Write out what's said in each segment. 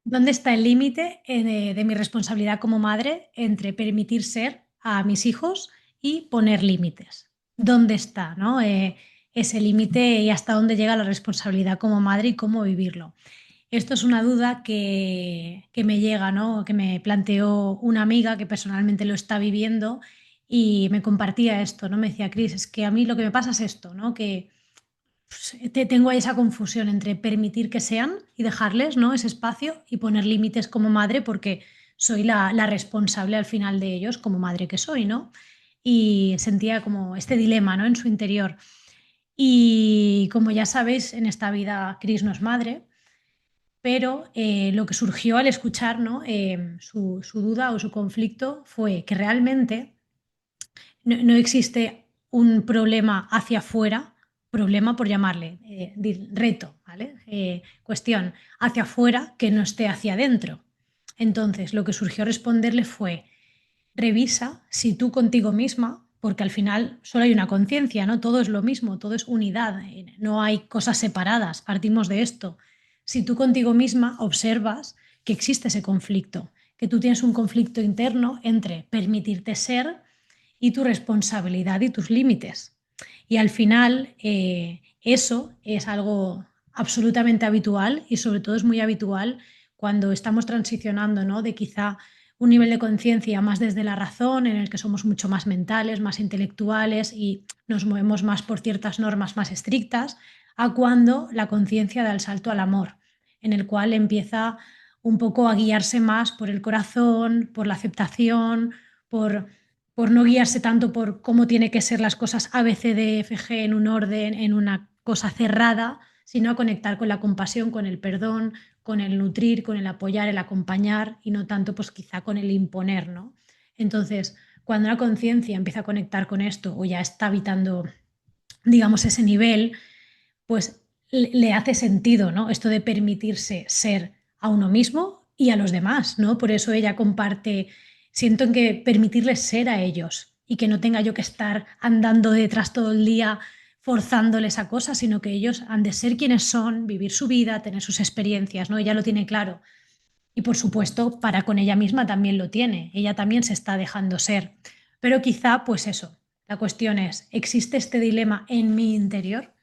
¿Dónde está el límite de mi responsabilidad como madre entre permitir ser a mis hijos y poner límites? ¿Dónde está, no? Ese límite y hasta dónde llega la responsabilidad como madre y cómo vivirlo? Esto es una duda que me llega, ¿no? Que me planteó una amiga que personalmente lo está viviendo y me compartía esto, ¿no? Me decía, Cris, es que a mí lo que me pasa es esto, ¿no? Que tengo ahí esa confusión entre permitir que sean y dejarles, ¿no? Ese espacio y poner límites como madre porque soy la responsable al final de ellos como madre que soy, ¿no? Y sentía como este dilema, ¿no? En su interior. Y como ya sabéis, en esta vida Cris no es madre, pero lo que surgió al escuchar, ¿no? Su duda o su conflicto fue que realmente no existe un problema hacia afuera, problema por llamarle, reto, ¿vale? Cuestión hacia afuera que no esté hacia adentro. Entonces, lo que surgió responderle fue, revisa si tú contigo misma, porque al final solo hay una conciencia, ¿no? Todo es lo mismo, todo es unidad, no hay cosas separadas, partimos de esto. Si tú contigo misma observas que existe ese conflicto, que tú tienes un conflicto interno entre permitirte ser y tu responsabilidad y tus límites. Y al final eso es algo absolutamente habitual y sobre todo es muy habitual cuando estamos transicionando, ¿no? De quizá un nivel de conciencia más desde la razón, en el que somos mucho más mentales, más intelectuales y nos movemos más por ciertas normas más estrictas, a cuando la conciencia da el salto al amor, en el cual empieza un poco a guiarse más por el corazón, por la aceptación, por no guiarse tanto por cómo tiene que ser las cosas A, B, C, D, F, G en un orden, en una cosa cerrada, sino a conectar con la compasión, con el perdón, con el nutrir, con el apoyar, el acompañar y no tanto pues quizá con el imponer, ¿no? Entonces, cuando la conciencia empieza a conectar con esto o ya está habitando, digamos, ese nivel, pues le hace sentido, ¿no? Esto de permitirse ser a uno mismo y a los demás, ¿no? Por eso ella comparte, siento en que permitirles ser a ellos y que no tenga yo que estar andando detrás todo el día forzándoles a cosas, sino que ellos han de ser quienes son, vivir su vida, tener sus experiencias, ¿no? Ella lo tiene claro. Y por supuesto, para con ella misma también lo tiene. Ella también se está dejando ser. Pero quizá, pues eso, la cuestión es, ¿existe este dilema en mi interior?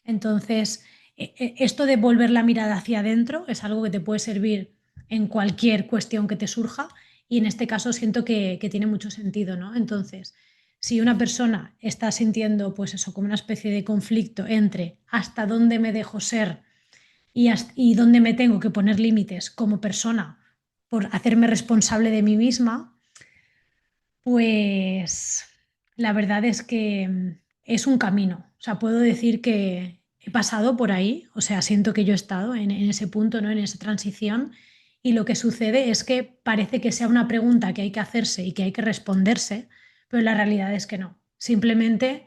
Entonces, esto de volver la mirada hacia adentro es algo que te puede servir en cualquier cuestión que te surja y en este caso siento que tiene mucho sentido, ¿no? Entonces, si una persona está sintiendo, pues eso, como una especie de conflicto entre hasta dónde me dejo ser y dónde me tengo que poner límites como persona por hacerme responsable de mí misma, pues la verdad es que es un camino. O sea, puedo decir que he pasado por ahí, o sea, siento que yo he estado en ese punto, ¿no? En esa transición. Y lo que sucede es que parece que sea una pregunta que hay que hacerse y que hay que responderse, pero la realidad es que no. Simplemente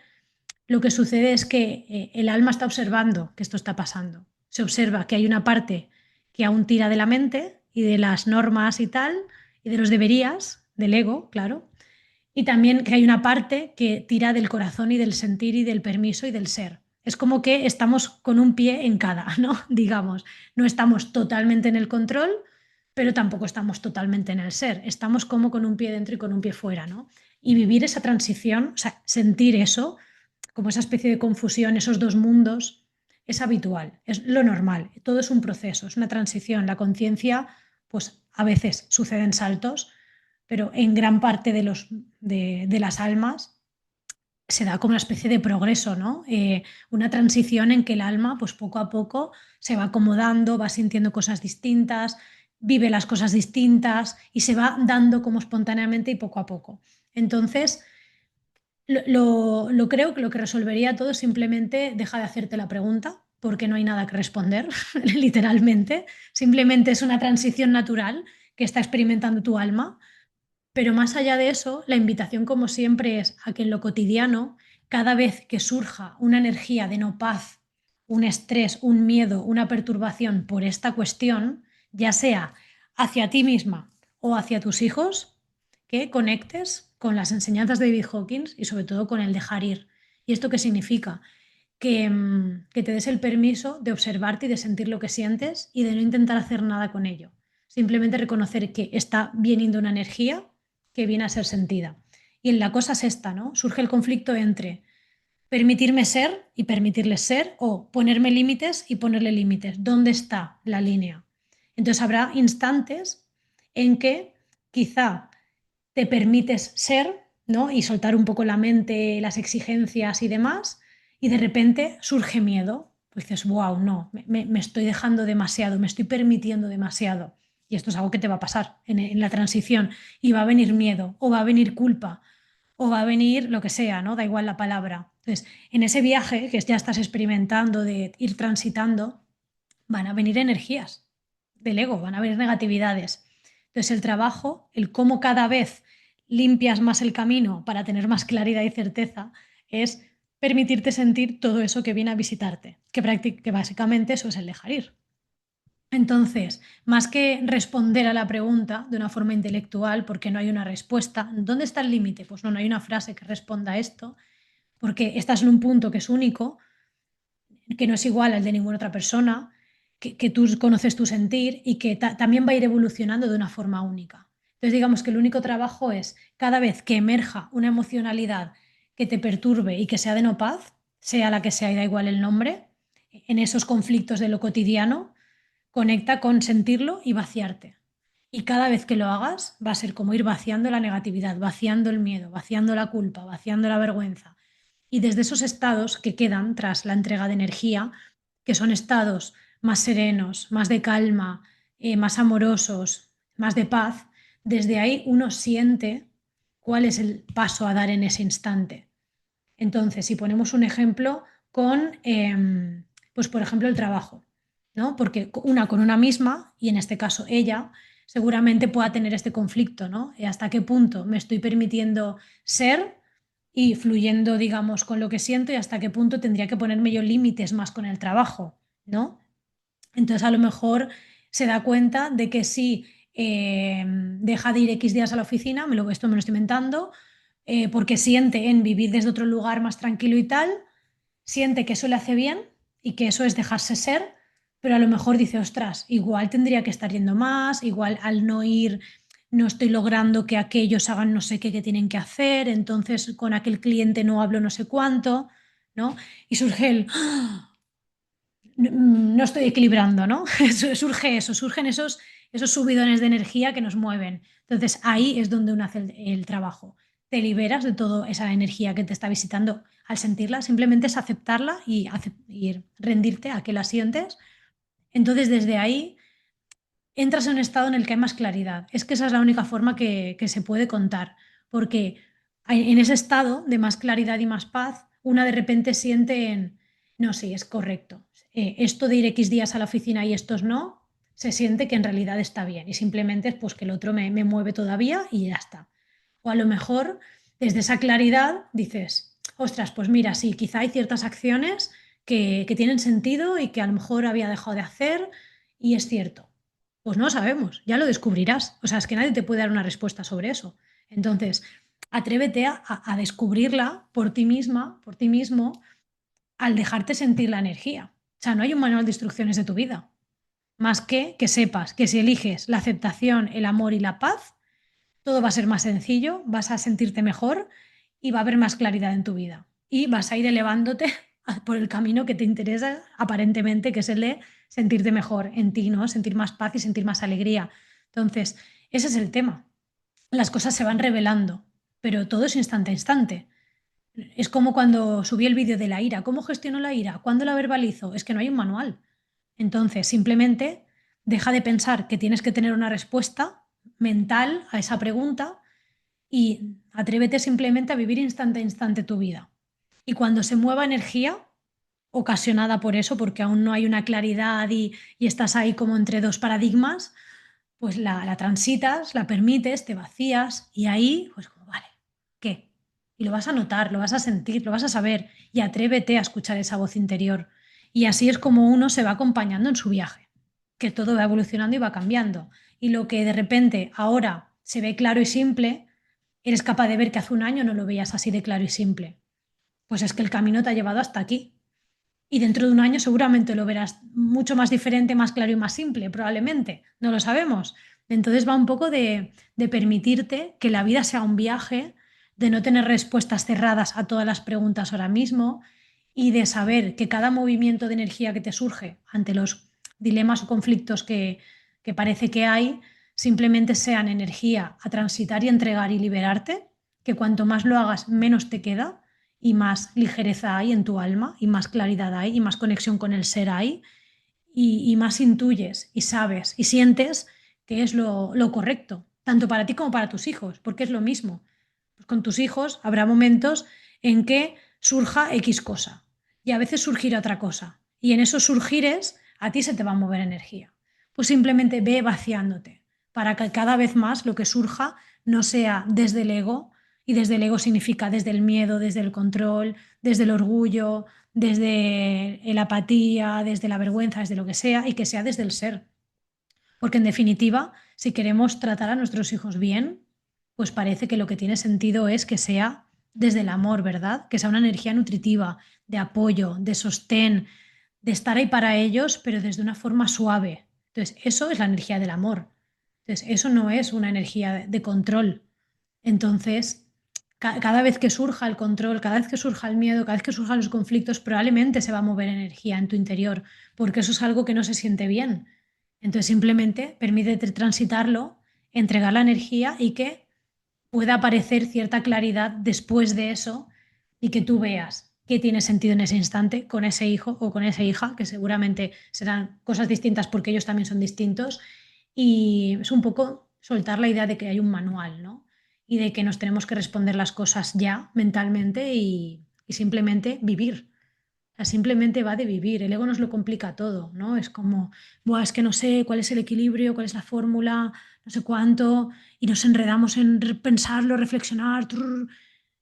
lo que sucede es que el alma está observando que esto está pasando. Se observa que hay una parte que aún tira de la mente y de las normas y tal, y de los deberías, del ego, claro, y también que hay una parte que tira del corazón y del sentir y del permiso y del ser. Es como que estamos con un pie en cada, ¿no? Digamos, no estamos totalmente en el control, pero tampoco estamos totalmente en el ser. Estamos como con un pie dentro y con un pie fuera, ¿no? Y vivir esa transición, o sea, sentir eso, como esa especie de confusión, esos dos mundos, es habitual, es lo normal. Todo es un proceso, es una transición. La conciencia, pues a veces suceden saltos, pero en gran parte de las almas se da como una especie de progreso, ¿no? Una transición en que el alma, pues poco a poco, se va acomodando, va sintiendo cosas distintas, vive las cosas distintas y se va dando como espontáneamente y poco a poco. Entonces, lo creo que lo que resolvería todo es simplemente deja de hacerte la pregunta, porque no hay nada que responder, literalmente. Simplemente es una transición natural que está experimentando tu alma, pero más allá de eso, la invitación, como siempre, es a que en lo cotidiano, cada vez que surja una energía de no paz, un estrés, un miedo, una perturbación por esta cuestión, ya sea hacia ti misma o hacia tus hijos, que conectes con las enseñanzas de David Hawkins y sobre todo con el dejar ir. ¿Y esto qué significa? Que te des el permiso de observarte y de sentir lo que sientes y de no intentar hacer nada con ello. simplemente reconocer que está viniendo una energía que viene a ser sentida. Y la cosa es esta, ¿no? Surge el conflicto entre permitirme ser y permitirles ser o ponerme límites y ponerle límites. ¿Dónde está la línea? Entonces habrá instantes en que quizá te permites ser, ¿no? Y soltar un poco la mente, las exigencias y demás, y de repente surge miedo. Pues dices, wow, no, me estoy dejando demasiado, me estoy permitiendo demasiado. Y esto es algo que te va a pasar en la transición. Y va a venir miedo, o va a venir culpa, o va a venir lo que sea, ¿no? Da igual la palabra. Entonces, en ese viaje que ya estás experimentando de ir transitando, van a venir energías del ego, van a venir negatividades. Entonces, el trabajo, el cómo cada vez limpias más el camino para tener más claridad y certeza, es permitirte sentir todo eso que viene a visitarte, que básicamente eso es el dejar ir. Entonces, más que responder a la pregunta de una forma intelectual, porque no hay una respuesta, ¿dónde está el límite? Pues no, no hay una frase que responda a esto, porque estás en un punto que es único, que no es igual al de ninguna otra persona, que tú conoces tu sentir y que también va a ir evolucionando de una forma única. Entonces, digamos que el único trabajo es cada vez que emerja una emocionalidad que te perturbe y que sea de no paz, sea la que sea y da igual el nombre, en esos conflictos de lo cotidiano, conecta con sentirlo y vaciarte. Y cada vez que lo hagas va a ser como ir vaciando la negatividad, vaciando el miedo, vaciando la culpa, vaciando la vergüenza. Y desde esos estados que quedan tras la entrega de energía, que son estados más serenos, más de calma, más amorosos, más de paz, desde ahí uno siente cuál es el paso a dar en ese instante. Entonces, si ponemos un ejemplo con, pues por ejemplo, el trabajo, ¿no? Porque una con una misma, y en este caso ella, seguramente pueda tener este conflicto, ¿no? ¿Hasta qué punto me estoy permitiendo ser y fluyendo, digamos, con lo que siento y hasta qué punto tendría que ponerme yo límites más con el trabajo, ¿no? Entonces, a lo mejor se da cuenta de que si deja de ir X días a la oficina, esto me lo estoy inventando, porque siente en vivir desde otro lugar más tranquilo y tal, siente que eso le hace bien y que eso es dejarse ser, pero a lo mejor dice, ostras, igual tendría que estar yendo más, igual al no ir no estoy logrando que aquellos hagan no sé qué que tienen que hacer, entonces con aquel cliente no hablo no sé cuánto, ¿no? Y surge el, no estoy equilibrando, ¿no? Surge eso, surgen esos subidones de energía que nos mueven. Entonces ahí es donde uno hace el trabajo. Te liberas de toda esa energía que te está visitando. Al sentirla, simplemente es aceptarla y rendirte a que la sientes. Entonces desde ahí entras en un estado en el que hay más claridad. Es que esa es la única forma que se puede contar, porque en ese estado de más claridad y más paz, una de repente siente en, no, sí, es correcto. Esto de ir X días a la oficina y estos no, se siente que en realidad está bien y simplemente es pues que el otro me mueve todavía y ya está. O a lo mejor desde esa claridad dices, ostras, pues mira, sí, quizá hay ciertas acciones que tienen sentido y que a lo mejor había dejado de hacer y es cierto. Pues no lo sabemos, ya lo descubrirás. O sea, es que nadie te puede dar una respuesta sobre eso. Entonces, atrévete a descubrirla por ti misma, por ti mismo, al dejarte sentir la energía. O sea, no hay un manual de instrucciones de tu vida. Más que sepas que si eliges la aceptación, el amor y la paz, todo va a ser más sencillo, vas a sentirte mejor y va a haber más claridad en tu vida. Y vas a ir elevándote por el camino que te interesa, aparentemente, que es el de sentirte mejor en ti, ¿no? Sentir más paz y sentir más alegría. Entonces, ese es el tema. Las cosas se van revelando, pero todo es instante a instante. Es como cuando subí el vídeo de la ira. ¿Cómo gestiono la ira? ¿Cuándo la verbalizo? Es que no hay un manual. Entonces, simplemente deja de pensar que tienes que tener una respuesta mental a esa pregunta y atrévete simplemente a vivir instante a instante tu vida. Y cuando se mueva energía ocasionada por eso, porque aún no hay una claridad y estás ahí como entre dos paradigmas, pues la transitas, la permites, te vacías y ahí, pues como, vale, ¿qué? Y lo vas a notar, lo vas a sentir, lo vas a saber y atrévete a escuchar esa voz interior. Y así es como uno se va acompañando en su viaje, que todo va evolucionando y va cambiando. Y lo que de repente ahora se ve claro y simple, eres capaz de ver que hace un año no lo veías así de claro y simple. Pues es que el camino te ha llevado hasta aquí. Y dentro de un año seguramente lo verás mucho más diferente, más claro y más simple, probablemente. No lo sabemos. Entonces va un poco de permitirte que la vida sea un viaje, de no tener respuestas cerradas a todas las preguntas ahora mismo y de saber que cada movimiento de energía que te surge ante los dilemas o conflictos que parece que hay, simplemente sean energía a transitar y entregar y liberarte, que cuanto más lo hagas, menos te queda y más ligereza hay en tu alma y más claridad hay y más conexión con el ser hay y más intuyes y sabes y sientes que es lo correcto, tanto para ti como para tus hijos, porque es lo mismo. Pues con tus hijos habrá momentos en que surja X cosa y a veces surgirá otra cosa. Y en esos surgires a ti se te va a mover energía. Pues simplemente ve vaciándote para que cada vez más lo que surja no sea desde el ego, y desde el ego significa desde el miedo, desde el control, desde el orgullo, desde la apatía, desde la vergüenza, desde lo que sea, y que sea desde el ser. Porque en definitiva, si queremos tratar a nuestros hijos bien, pues parece que lo que tiene sentido es que sea desde el amor, ¿verdad? Que sea una energía nutritiva, de apoyo, de sostén, de estar ahí para ellos, pero desde una forma suave. Entonces, eso es la energía del amor. Entonces, eso no es una energía de control. Entonces, cada vez que surja el control, cada vez que surja el miedo, cada vez que surjan los conflictos, probablemente se va a mover energía en tu interior, porque eso es algo que no se siente bien. Entonces simplemente permítete transitarlo, entregar la energía y que pueda aparecer cierta claridad después de eso y que tú veas qué tiene sentido en ese instante con ese hijo o con esa hija, que seguramente serán cosas distintas porque ellos también son distintos. Y es un poco soltar la idea de que hay un manual, ¿no? Y de que nos tenemos que responder las cosas ya mentalmente y simplemente vivir. O sea, simplemente va de vivir. El ego nos lo complica todo, ¿no? Es como, "Buah, es que no sé cuál es el equilibrio, cuál es la fórmula, no sé cuánto", y nos enredamos en pensarlo, reflexionar, trrr,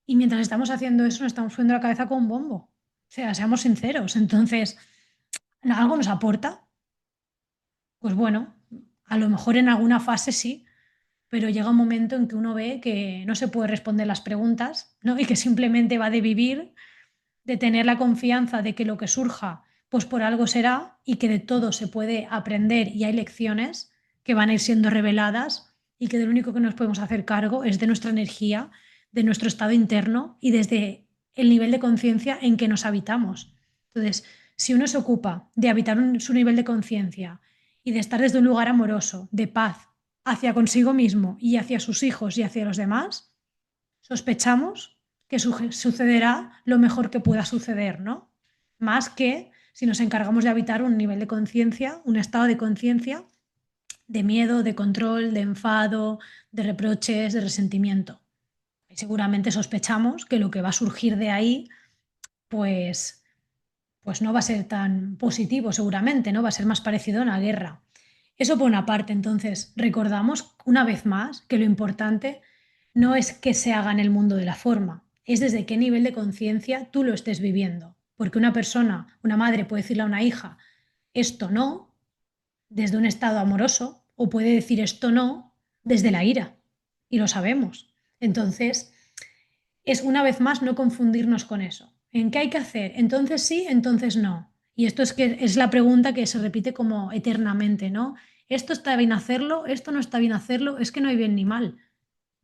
y mientras estamos haciendo eso nos estamos poniendo la cabeza con un bombo. O sea, seamos sinceros. Entonces, ¿algo nos aporta? Pues bueno, a lo mejor en alguna fase sí, pero llega un momento en que uno ve que no se puede responder las preguntas, ¿no? Y que simplemente va de vivir, de tener la confianza de que lo que surja, pues por algo será y que de todo se puede aprender y hay lecciones que van a ir siendo reveladas y que de lo único que nos podemos hacer cargo es de nuestra energía, de nuestro estado interno y desde el nivel de conciencia en que nos habitamos. Entonces, si uno se ocupa de habitar su nivel de conciencia y de estar desde un lugar amoroso, de paz, hacia consigo mismo y hacia sus hijos y hacia los demás, sospechamos que sucederá lo mejor que pueda suceder, ¿no? Más que si nos encargamos de habitar un nivel de conciencia, un estado de conciencia de miedo, de control, de enfado, de reproches, de resentimiento. Y seguramente sospechamos que lo que va a surgir de ahí, pues, pues no va a ser tan positivo, seguramente, ¿no? Va a ser más parecido a una guerra. Eso por una parte, entonces, recordamos una vez más que lo importante no es que se haga en el mundo de la forma, es desde qué nivel de conciencia tú lo estés viviendo. Porque una persona, una madre puede decirle a una hija, esto no, desde un estado amoroso, o puede decir esto no desde la ira, y lo sabemos. Entonces, es una vez más no confundirnos con eso. ¿En qué hay que hacer? Entonces sí, entonces no. Y esto es que es la pregunta que se repite como eternamente, ¿no? Esto está bien hacerlo, esto no está bien hacerlo, es que no hay bien ni mal.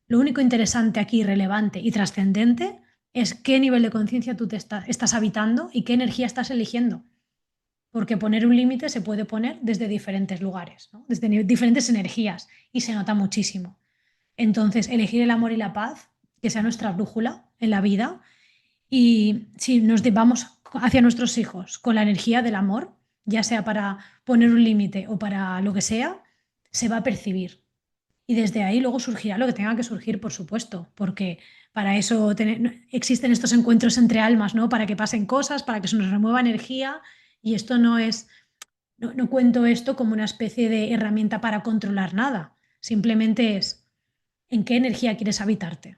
Lo único interesante aquí, relevante y trascendente es qué nivel de conciencia tú estás habitando y qué energía estás eligiendo. Porque poner un límite se puede poner desde diferentes lugares, ¿no? Desde diferentes energías y se nota muchísimo. Entonces, elegir el amor y la paz, que sea nuestra brújula en la vida, y si nos vamos hacia nuestros hijos con la energía del amor, ya sea para poner un límite o para lo que sea, se va a percibir. Y desde ahí luego surgirá lo que tenga que surgir, por supuesto, porque para eso existen estos encuentros entre almas, ¿no? Para que pasen cosas, para que se nos remueva energía. Y esto no es, no cuento esto como una especie de herramienta para controlar nada. Simplemente es en qué energía quieres habitarte.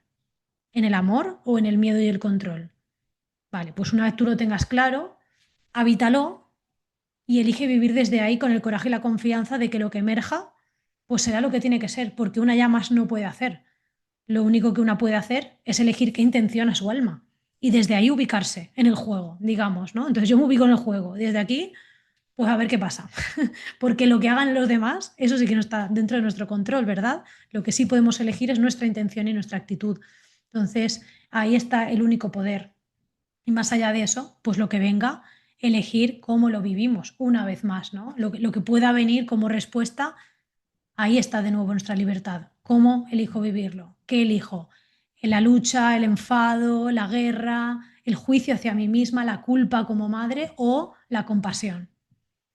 ¿En el amor o en el miedo y el control? Vale, pues una vez tú lo tengas claro, habítalo y elige vivir desde ahí con el coraje y la confianza de que lo que emerja, pues será lo que tiene que ser, porque una ya más no puede hacer. Lo único que una puede hacer es elegir qué intenciona su alma. y desde ahí ubicarse en el juego, digamos, ¿no? Entonces yo me ubico en el juego, desde aquí, pues a ver qué pasa. Porque lo que hagan los demás, eso sí que no está dentro de nuestro control, ¿verdad? Lo que sí podemos elegir es nuestra intención y nuestra actitud. Entonces, ahí está el único poder. Y más allá de eso, pues lo que venga, elegir cómo lo vivimos una vez más, ¿no? Lo que pueda venir como respuesta, ahí está de nuevo nuestra libertad. ¿Cómo elijo vivirlo? ¿Qué elijo? La lucha, el enfado, la guerra, el juicio hacia mí misma, la culpa como madre o la compasión.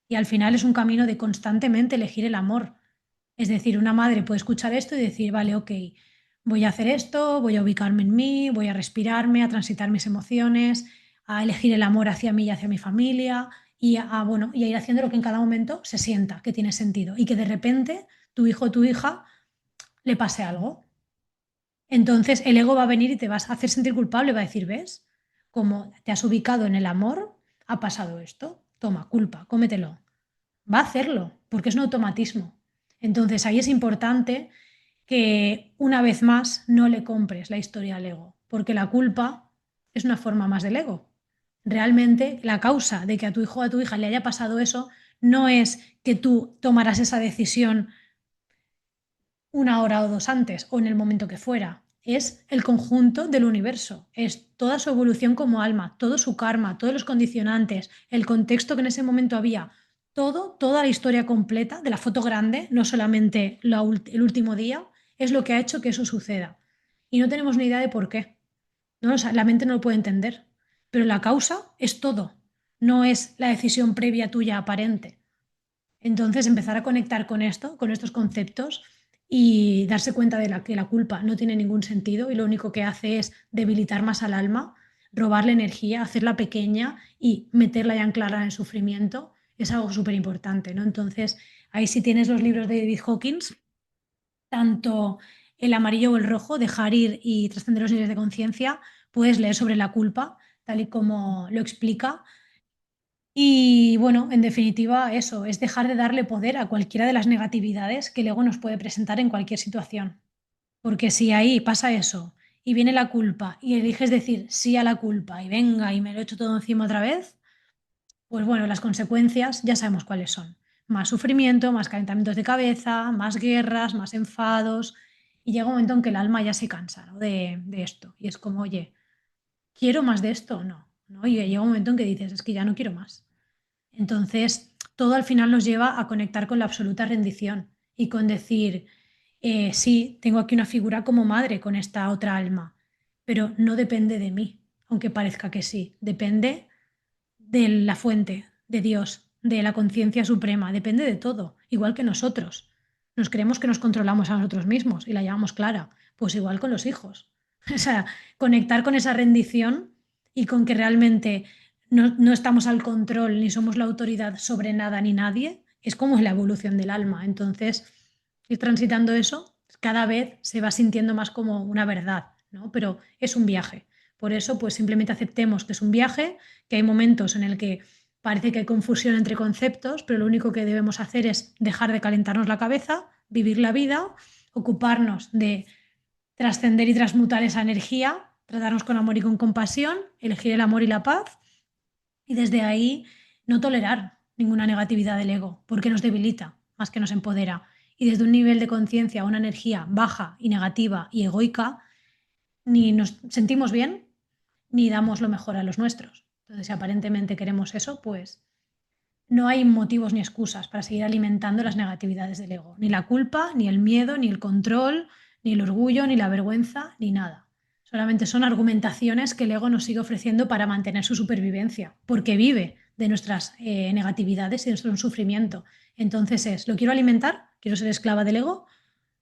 Y al final es un camino de constantemente elegir el amor. Es decir, una madre puede escuchar esto y decir, vale, ok, voy a hacer esto, voy a ubicarme en mí, voy a respirarme, a transitar mis emociones, a elegir el amor hacia mí y hacia mi familia bueno, y a ir haciendo lo que en cada momento se sienta que tiene sentido y que de repente tu hijo o tu hija le pase algo. Entonces el ego va a venir y te vas a hacer sentir culpable, va a decir, ¿ves? Como te has ubicado en el amor, ha pasado esto, toma, culpa, cómetelo. Va a hacerlo, porque es un automatismo. Entonces ahí es importante que una vez más no le compres la historia al ego, porque la culpa es una forma más del ego. Realmente la causa de que a tu hijo o a tu hija le haya pasado eso no es que tú tomaras esa decisión una hora o dos antes o en el momento que fuera. Es el conjunto del universo, es toda su evolución como alma, todo su karma, todos los condicionantes, el contexto que en ese momento había, toda la historia completa de la foto grande, no solamente el último día, es lo que ha hecho que eso suceda. Y no tenemos ni idea de por qué. No, la mente no lo puede entender. Pero la causa es todo, no es la decisión previa tuya aparente. Entonces, empezar a conectar con esto, con estos conceptos y darse cuenta de que la culpa no tiene ningún sentido y lo único que hace es debilitar más al alma, robarle energía, hacerla pequeña y meterla y anclarla en el sufrimiento, es algo súper importante, ¿no? Entonces, ahí sí tienes los libros de David Hawkins, tanto el amarillo o el rojo, dejar ir y trascender los niveles de conciencia, puedes leer sobre la culpa, tal y como lo explica y bueno, en definitiva, eso, es dejar de darle poder a cualquiera de las negatividades que el ego nos puede presentar en cualquier situación. Porque si ahí pasa eso y viene la culpa y eliges decir sí a la culpa y venga y me lo echo todo encima otra vez, pues bueno, las consecuencias ya sabemos cuáles son. Más sufrimiento, más calentamientos de cabeza, más guerras, más enfados. Y llega un momento en que el alma ya se cansa, ¿no? de esto. Y es como, oye, ¿quiero más de esto o no? ¿No? Y llega un momento en que dices, es que ya no quiero más. Entonces, todo al final nos lleva a conectar con la absoluta rendición y con decir, sí, tengo aquí una figura como madre con esta otra alma, pero no depende de mí, aunque parezca que sí, depende de la fuente, de Dios, de la conciencia suprema, depende de todo, igual que nosotros. Nos creemos que nos controlamos a nosotros mismos y la llevamos clara, pues igual con los hijos. O sea, conectar con esa rendición y con que realmente no estamos al control ni somos la autoridad sobre nada ni nadie, es como la evolución del alma. Entonces, ir transitando eso, cada vez se va sintiendo más como una verdad, ¿no? Pero es un viaje. Por eso, pues simplemente aceptemos que es un viaje, que hay momentos en el que parece que hay confusión entre conceptos, pero lo único que debemos hacer es dejar de calentarnos la cabeza, vivir la vida, ocuparnos de trascender y transmutar esa energía, tratarnos con amor y con compasión, elegir el amor y la paz y desde ahí no tolerar ninguna negatividad del ego, porque nos debilita más que nos empodera. Y desde un nivel de conciencia, una energía baja y negativa y egoica, ni nos sentimos bien ni damos lo mejor a los nuestros. Entonces, si aparentemente queremos eso, pues no hay motivos ni excusas para seguir alimentando las negatividades del ego. Ni la culpa, ni el miedo, ni el control, ni el orgullo, ni la vergüenza, ni nada. Solamente son argumentaciones que el ego nos sigue ofreciendo para mantener su supervivencia, porque vive de nuestras negatividades y de nuestro sufrimiento. Entonces ¿lo quiero alimentar? ¿Quiero ser esclava del ego?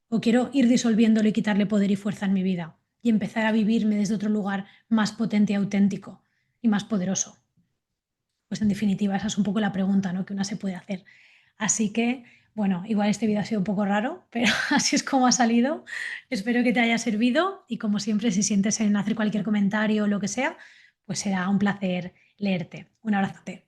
¿O quiero ir disolviéndolo y quitarle poder y fuerza en mi vida? Y empezar a vivirme desde otro lugar más potente y auténtico y más poderoso. Pues en definitiva, esa es un poco la pregunta, ¿no? que una se puede hacer. Así que, bueno, igual este vídeo ha sido un poco raro, pero así es como ha salido. Espero que te haya servido y como siempre, si sientes en hacer cualquier comentario o lo que sea, pues será un placer leerte. Un abrazote.